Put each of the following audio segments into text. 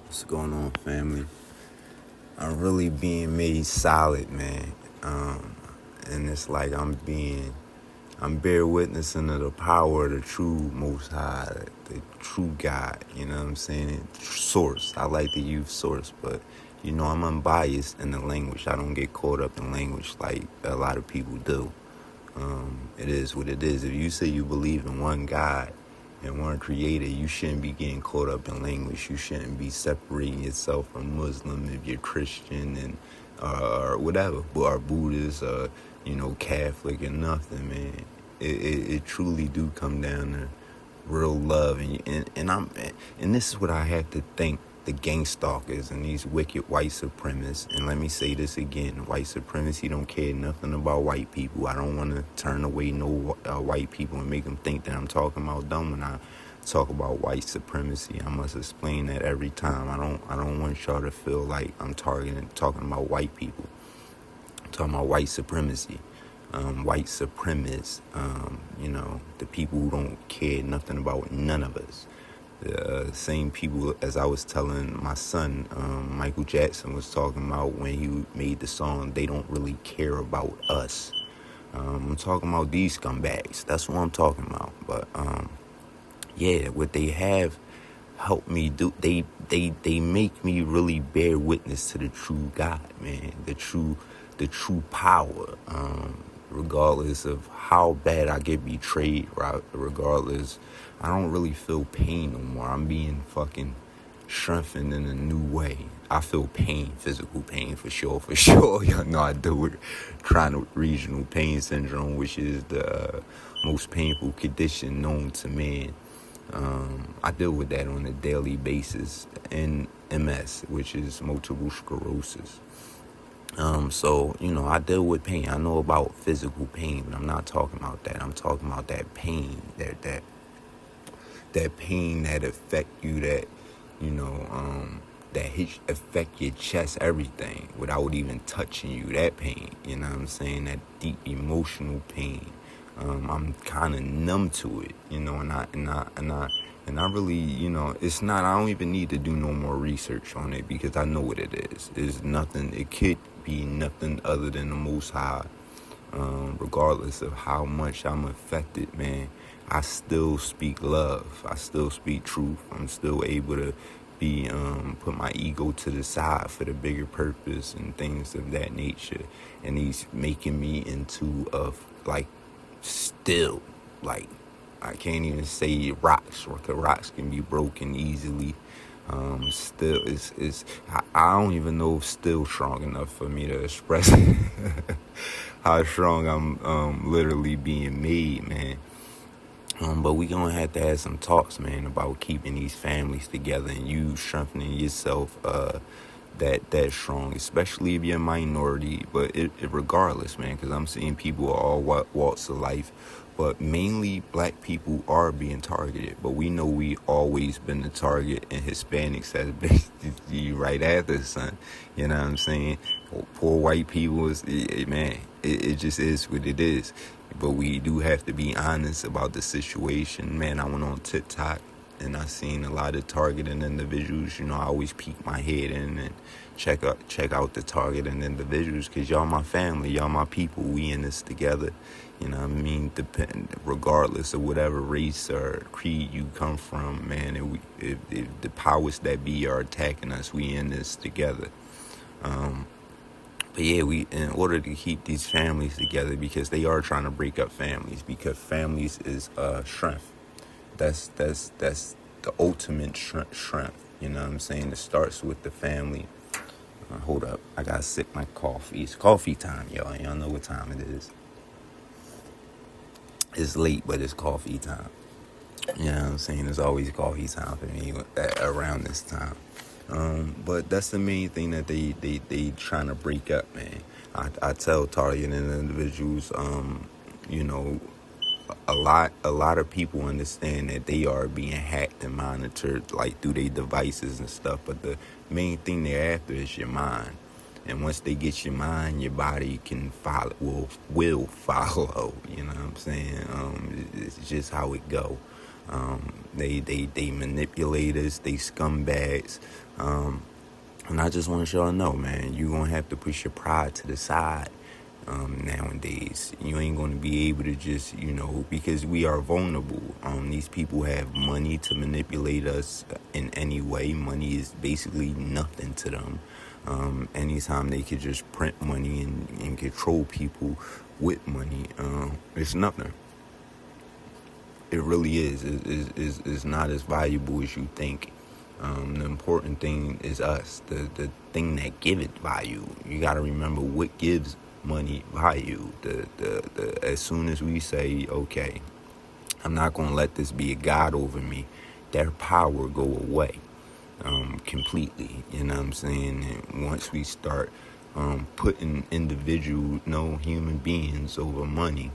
What's going on, family? I'm really being made solid, man. And it's like I'm bear witnessing of the power of the true Most High, the true God. You know what I'm saying? Source. I like to use source, but I'm unbiased in the language. I don't get caught up in language like a lot of people do. It is what it is. If you say you believe in one God and one creator, you shouldn't be getting caught up in language. You shouldn't be separating yourself from Muslim if you're Christian and or whatever, or Buddhist, or Catholic or nothing, man. It truly do come down to real love, and this is what I have to thank the gang stalkers and these wicked white supremacists. And let me say this again: white supremacy don't care nothing about white people. I don't want to turn away no white people and make them think that I'm talking about them when I talk about white supremacy. I must explain that every time. I don't want y'all to feel like I'm talking about white people. I'm talking about white supremacy. White supremacists, the people who don't care nothing about none of us. The same people, as I was telling my son, Michael Jackson was talking about when he made the song, they don't really care about us. I'm talking about these scumbags. That's what I'm talking about. But what they have helped me do, they make me really bear witness to the true God, man, the true power. Regardless of how bad I get betrayed, regardless, I don't really feel pain no more. I'm being fucking strengthened in a new way. I feel pain, physical pain for sure. Y'all know I deal with chronic regional pain syndrome, which is the most painful condition known to man. I deal with that on a daily basis, and MS, which is multiple sclerosis. So I deal with pain. I know about physical pain, but I'm not talking about that. I'm talking about that pain, that pain that affect you, that affect your chest, everything, without even touching you. That pain, you know what I'm saying? That deep emotional pain. I'm kind of numb to it, and I really, it's not. I don't even need to do no more research on it because I know what it is. It's nothing. It could be nothing other than the Most High. Regardless of how much I'm affected, man, I still speak love. I still speak truth. I'm still able to be put my ego to the side for the bigger purpose and things of that nature. And he's making me into still, like, I can't even say rocks, because rocks can be broken easily. Still, I don't even know if still strong enough for me to express how strong I'm literally being made, man. But we gonna have to have some talks, man, about keeping these families together and you strengthening yourself that strong, especially if you're a minority. But it regardless, man, because I'm seeing people of all walks of life, but mainly black people are being targeted. But we know we always been the target, and Hispanics has been right after, son. You know what I'm saying? Poor white people it just is what it is. But we do have to be honest about the situation, man. I went on TikTok and I seen a lot of targeting individuals. I always peek my head in and check out the targeting individuals, because y'all my family, y'all my people. We in this together. You know what I mean? Regardless of whatever race or creed you come from, man. If the powers that be are attacking us, we in this together. But yeah, we, in order to keep these families together, because they are trying to break up families, because families is strength. That's the ultimate strength. You know what I'm saying? It starts with the family. Hold up, I gotta sip my coffee. It's coffee time, y'all. Y'all know what time it is. It's late, but it's coffee time. You know what I'm saying? It's always coffee time for me around this time. But that's the main thing that they trying to break up, man. I tell targeting individuals, a lot of people understand that they are being hacked and monitored, like, through their devices and stuff. But the main thing they're after is your mind. And once they get your mind, your body can follow, will follow. You know what I'm saying? It's just how it go. They manipulate us. They scumbags. And I just want y'all to know, man, you're going to have to push your pride to the side nowadays. You ain't going to be able to just, because we are vulnerable. These people have money to manipulate us in any way. Money is basically nothing to them. Anytime they could just print money and control people with money, it's nothing. It really is. It's not as valuable as you think. The important thing is us, the thing that gives it value. You got to remember what gives money value. As soon as we say, okay, I'm not going to let this be a god over me, their power go away completely. You know what I'm saying? And once we start putting individual, human beings over money,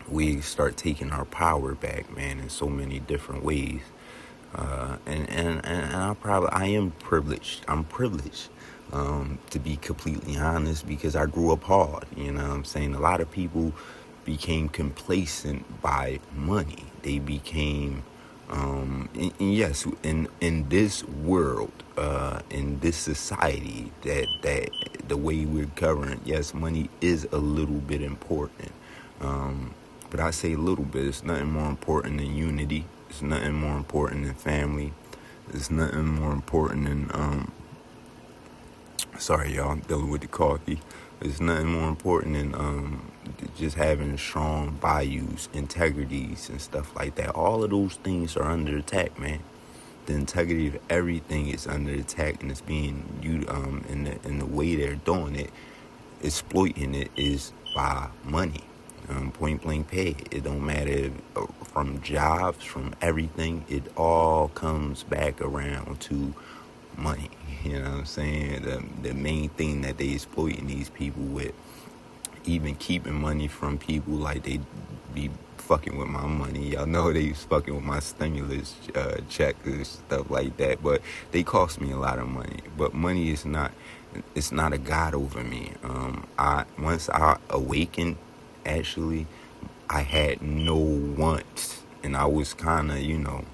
we start taking our power back, man, in so many different ways. And I am privileged. I'm privileged, to be completely honest, because I grew up hard. You know what I'm saying? A lot of people became complacent by money. They became, and yes, in this world, in this society, that the way we're governed, yes, money is a little bit important. But I say a little bit. It's nothing more important than unity. It's nothing more important than family. It's nothing more important than, sorry y'all, I'm dealing with the coffee. It's nothing more important than just having strong values, integrities, and stuff like that. All of those things are under attack, man. The integrity of everything is under attack, and it's being in the way they're doing it, exploiting it, is by money. Point blank paid. It don't matter from jobs, from everything. It all comes back around to money. You know what I'm saying? The main thing that they exploiting these people with, even keeping money from people, like they be fucking with my money. Y'all know they was fucking with my stimulus check and stuff like that. But they cost me a lot of money. But money is not. It's not a god over me. Once I awakened, actually, I had no wants, and I was kind of,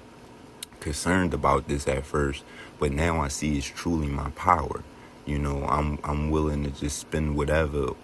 concerned about this at first, but now I see it's truly my power. I'm willing to just spend whatever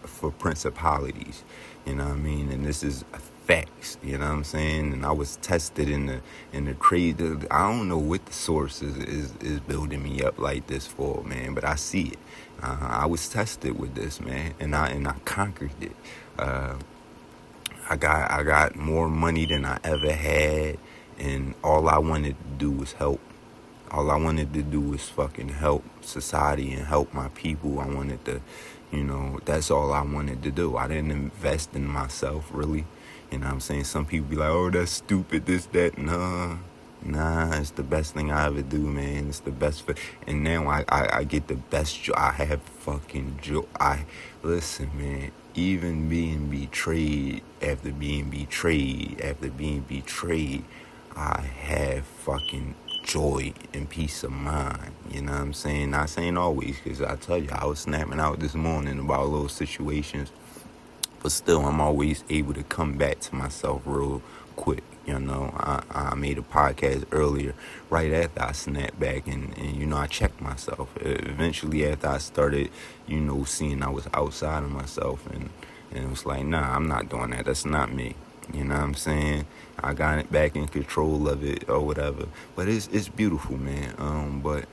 for principalities. You know what I mean? And this is facts. You know what I'm saying? And I was tested in the trade. I don't know what the source is building me up like this for, man, but I see it. I was tested with this, man, and I conquered it. I got more money than I ever had, and all I wanted to do was help. All I wanted to do was fucking help society and help my people. I wanted to, that's all I wanted to do. I didn't invest in myself, really. You know what I'm saying? Some people be like, oh, that's stupid, this, that. Nah, it's the best thing I ever do, man. It's the best. And now I get the best joy. I have fucking joy. Listen, man, even being betrayed, I have fucking joy and peace of mind. You know what I'm saying? Not saying always, because I tell you, I was snapping out this morning about little situations. But still, I'm always able to come back to myself real quick. I made a podcast earlier right after I snapped back and I checked myself. Eventually, after I started, seeing I was outside of myself, and it was like, nah, I'm not doing that. That's not me. You know what I'm saying? I got it back in control of it or whatever. But it's beautiful, man. But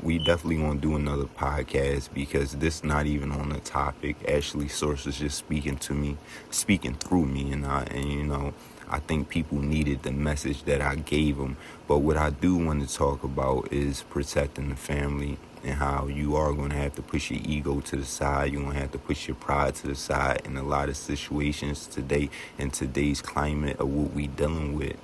we definitely want to do another podcast, because this not even on the topic. Actually, Source is just speaking through me, and I think people needed the message that I gave them. But what I do want to talk about is protecting the family, and how you are going to have to push your ego to the side. You're going to have to push your pride to the side in a lot of situations today, in today's climate of what we dealing with.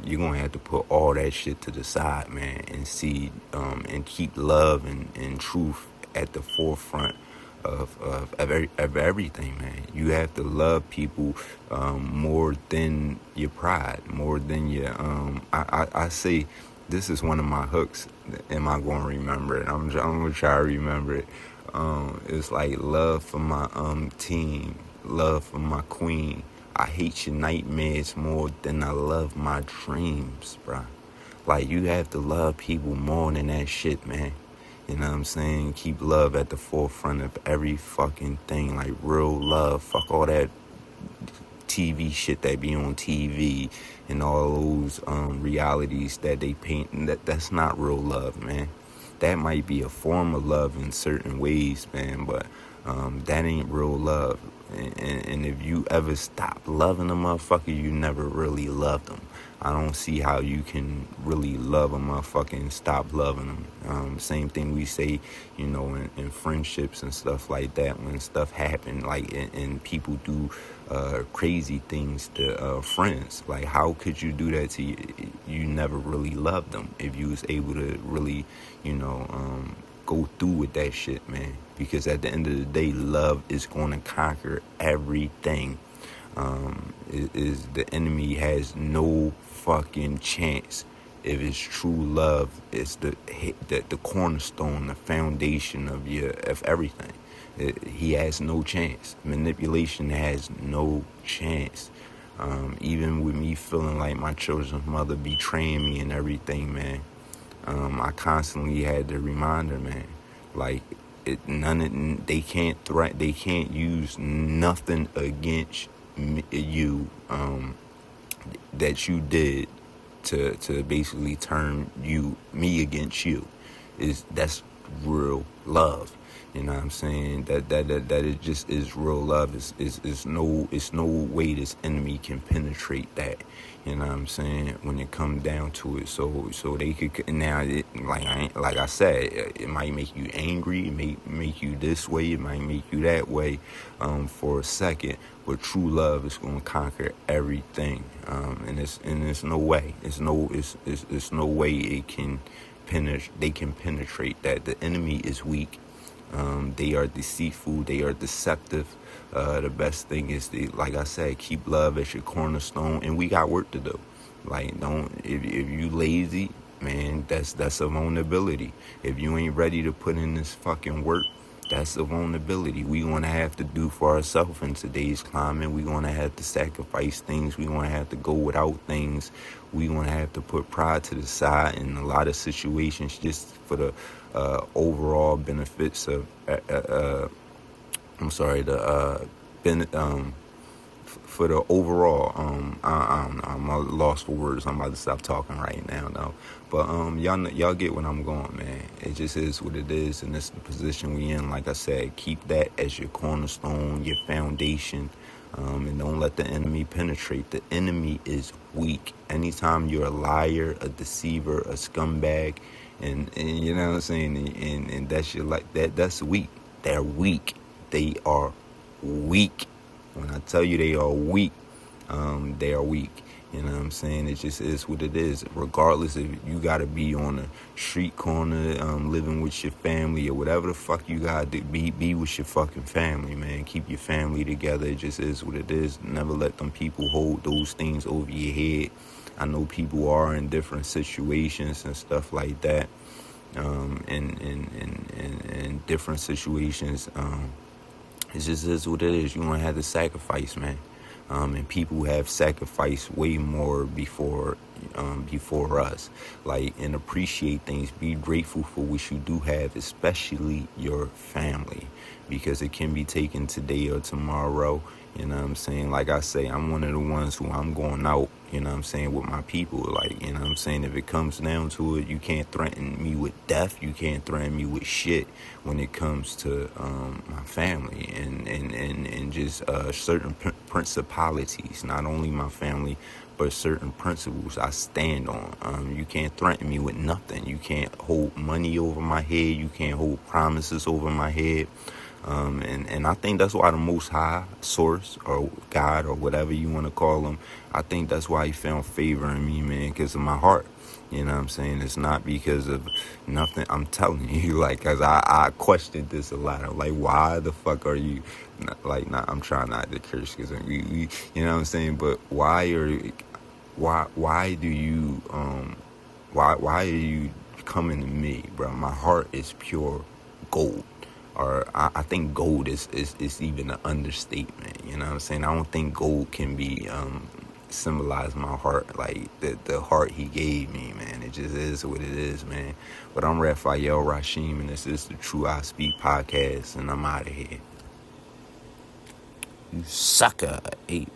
You're going to have to put all that shit to the side, man, and see, and keep love and truth at the forefront of everything, man. You have to love people more than your pride, more than your, I say, this is one of my hooks. Am I going to remember it? I'm going to try to remember it. It's like love for my team, love for my queen. I hate your nightmares more than I love my dreams, bruh. Like, you have to love people more than that shit, man. You know what I'm saying? Keep love at the forefront of every fucking thing. Like, real love. Fuck all that TV shit that be on TV and all those realities that they paint. That's not real love, man. That might be a form of love in certain ways, man, but that ain't real love. And if you ever stop loving a motherfucker, you never really loved them. I don't see how you can really love a motherfucker and stop loving them. Same thing we say, you know, in friendships and stuff like that. When stuff happen, like and people do crazy things to friends. Like, how could you do that to you? You never really loved them if you was able to really, you know, go through with that shit, man. Because at the end of the day, love is going to conquer everything. Is the enemy has no fucking chance. If it's true love, it's the cornerstone, the foundation of everything. He has no chance. Manipulation has no chance. Even with me feeling like my children's mother betraying me and everything, man. I constantly had to remind her, man. Like, they can't use nothing against you that you did to basically turn me against you. That's real love. You know what I'm saying? That it just is real love. It's no way this enemy can penetrate that. You know what I'm saying? When it comes down to it, so they could now. Like I said, it might make you angry. It may make you this way. It might make you that way, for a second. But true love is going to conquer everything. And it's no way. It's no way it can penetrate. They can penetrate that. The enemy is weak. They are deceitful. They are deceptive. The best thing is, like I said, keep love as your cornerstone. And we got work to do. Like, if you lazy, man, that's a vulnerability. If you ain't ready to put in this fucking work, that's a vulnerability we gonna have to do for ourselves in today's climate. We gonna have to sacrifice things. We gonna have to go without things. We gonna have to put pride to the side in a lot of situations just for the overall benefits of for the overall I'm lost for words. I'm about to stop talking right now though. But y'all get what I'm going, man. It just is what it is, and it's the position we in. Like I said, keep that as your cornerstone, your foundation, and don't let the enemy penetrate. The enemy is weak. Anytime you're a liar, a deceiver, a scumbag, and you know what I'm saying, and that's your like that's weak. They're weak. They are weak. When I tell you they are weak, they are weak. You know what I'm saying? It just is what it is. Regardless if you got to be on a street corner, living with your family or whatever the fuck you got to be with your fucking family, man. Keep your family together. It just is what it is. Never let them people hold those things over your head. I know people are in different situations and stuff like that. In different situations, it just is what it is. You're going to have to sacrifice, man. And people have sacrificed way more before us. Like, and appreciate things. Be grateful for what you do have, especially your family, because it can be taken today or tomorrow. You know what I'm saying? Like I say, I'm one of the ones who I'm going out, you know what I'm saying, with my people. Like, you know what I'm saying? If it comes down to it, you can't threaten me with death. You can't threaten me with shit when it comes to my family and just certain principalities. Not only my family, but certain principles I stand on. You can't threaten me with nothing. You can't hold money over my head. You can't hold promises over my head. And I think that's why the Most High Source or God or whatever you want to call him, I think that's why he found favor in me, man, because of my heart. You know what I'm saying? It's not because of nothing. I'm telling you, like, because I questioned this a lot. I'm like, why the fuck are you, like, not, I'm trying not to curse because we, you know what I'm saying? But why do you, why are you coming to me, bro? My heart is pure gold. or I think gold is even an understatement. You know what I'm saying? I don't think gold can be symbolize my heart, like the heart he gave me, man. It just is what it is, man. But I'm Raphael Rashim, and this is the True I Speak podcast, and I'm out of here. You sucker, 8.